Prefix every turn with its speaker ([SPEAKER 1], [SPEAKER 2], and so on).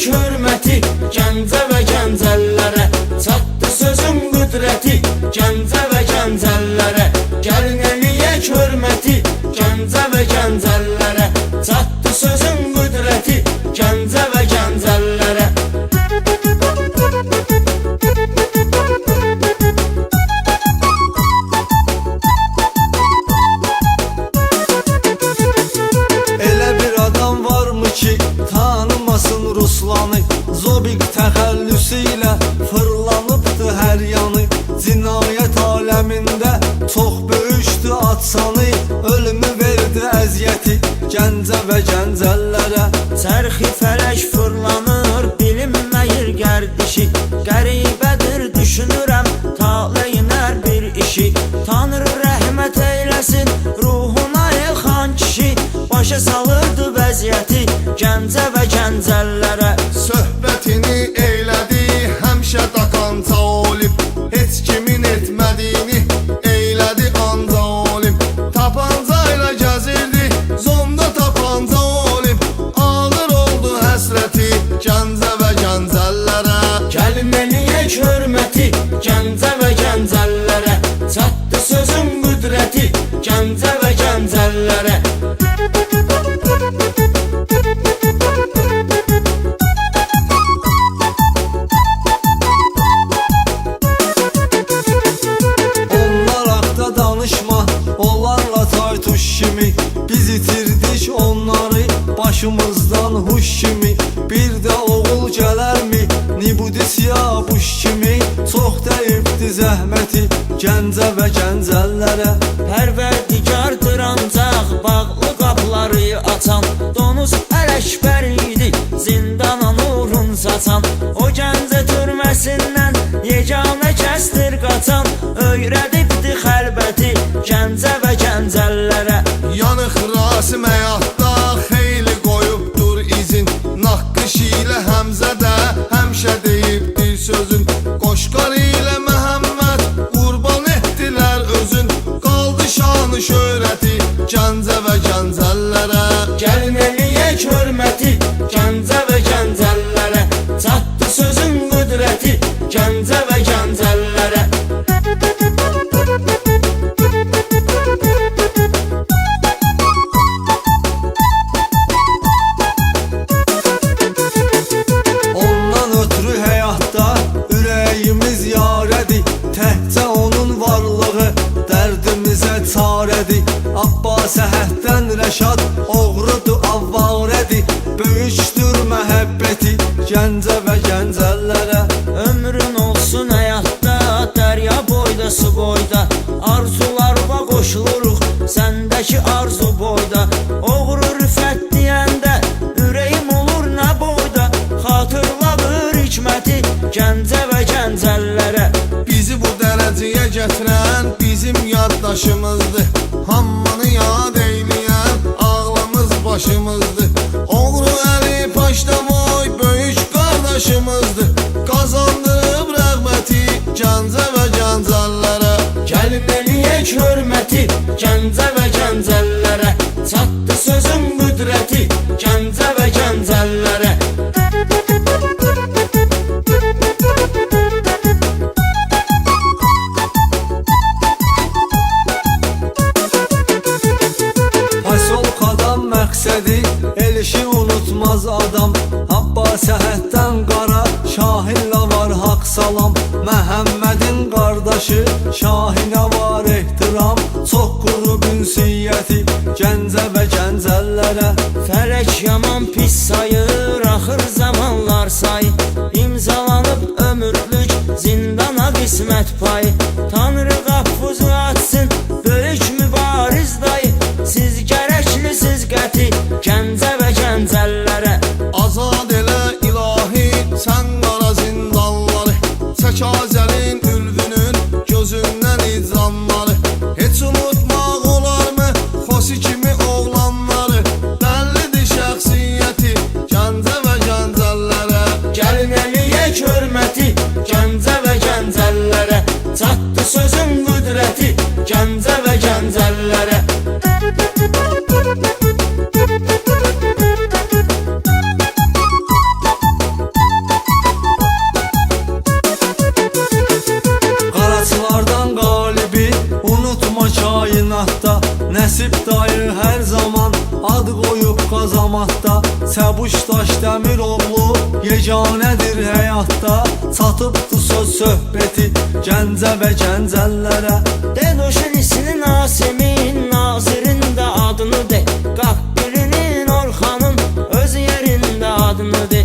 [SPEAKER 1] hürməti Gəncə və gəncəllərə çatdı sözün qüdrəti Gəncə və gəncəllərə gəlin eləyək hürməti Gəncə və gəncəllərə çatdı sözün qüdrəti Gəncə və gəncəllərə
[SPEAKER 2] ki tanımasın Ruslanı Zobik təxəllüsüylə fırlanıbdı hər yanı Cinayət aləmində çox böyüşdü atsanı Ölümü verdi əziyyəti Gəncə və gəncəllərə
[SPEAKER 1] Çərxi fələk fırlanır bilinməyir gərdişi Qəribədir düşünürəm taleyin hər bir işi Tanrı rəhmət eyləsin ruhuna yıxan kişi Başa salırdı vəziyyəti Gəncə və gəncəllərə
[SPEAKER 3] Söhbətini eylədi həmişə dakanca olib Heç kimin etmədiyini eylədi anca olib Tapanca ilə gəzirdi zonda tapanca olib Ağır oldu həsrəti Gəncə və gəncəllərə
[SPEAKER 1] Gəlin eləyək hürməti Gəncə və gəncəllərə çatdı sözün qüdrəti Gəncə və gəncəllərə
[SPEAKER 2] Onlarla taytuş kimi Biz itirdik onları Başımızdan huş kimi Bir də oğul gələrmi Nibudi siyabuş kimi Çox dəyibdi zəhməti Gəncə və gəncəllərə
[SPEAKER 1] Pərverdigardır ancaq bağlı qapıları açan Donuz ələkbər idi zindana nurun saçan O Gəncə türməsindən yeganə kəsdir qaçan Öyrədibdi xəlbəti Gəncə və gəncəllərə
[SPEAKER 3] Yanıq Rasim həyatda xeyli qoyubdur izin Naqqış ilə Həmzədə həmişə deyibdir sözün Qoşqar ilə Məhəmməd qurban etdilər özün Qaldı şanı şöhrəti Gəncə və gəncəllərə
[SPEAKER 1] Gəlin eləyək hürməti Gəncə və gəncəllərə çatdı sözün qüdrəti Gəncə və gəncəllərə
[SPEAKER 2] Təhcə onun varlığı dərdimizə çarədir Abbas Əhəddən Rəşad oğrudur avvarədir Böyükdür məhəbbəti Gəncə və gəncəllərə
[SPEAKER 1] Ömrün olsun həyatda dərya boyda su boyda Arzularıma qoşuluruq səndəki arzu boyda Oğru rüfət deyəndə ürəyim olur nə boyda Xatırladır hikməti Gəncə və gəncəllərə
[SPEAKER 3] Bizi bu dərəcəyə gətirən bizim yaddaşımızdır Hammanı yad eyləyən ağlamız başımızdır Oğru Əli Paşdaboy böyük qardaşımızdır Qazandırıb rəğbəti Gəncə və gəncəllərə
[SPEAKER 1] Gəlin eləyək hürməti Gəncə və gəncəllərə çatdı sözün qüdrəti Gəncə və gəncəllərə
[SPEAKER 2] Məqsədi elişi unutmaz adam Abbas Əhəddən qara Şahinlə var haqq salam Məhəmmədin qardaşı Şahinə var ehtiram Çox qurub ünsiyyəti Gəncə və gəncəllərə
[SPEAKER 1] Fələk yaman pis sayır axır zamanlar say İmzalanıb ömürlük zindana qismət pay Tanrı qapfuzu açsın böyük mübariz dayı Siz gərəklisiz qəti Gəncə və gəncəllərə
[SPEAKER 3] Azad elə ilahi sən qara zindanları Çək Azərin ülvünün gözündən icranları Heç unutmaq olarmı Xosi kimi oğlanları Dəllidir şəxsiyyəti Gəncə və gəncəllərə
[SPEAKER 1] Gəlin eləyək hürməti Gəncə və gəncəllərə çatdı sözün qüdrəti Gəncə və gəncəllərə
[SPEAKER 2] qoyub qazamatda Səbuş Daş Dəmiroğlu yeganədir həyatda Çatıbdı söz söhbəti Gəncə və gəncəllərə
[SPEAKER 1] Dedoşun isini Nasimin, Nazirin də adını de Qaq birinin Orxanın öz yerində adını de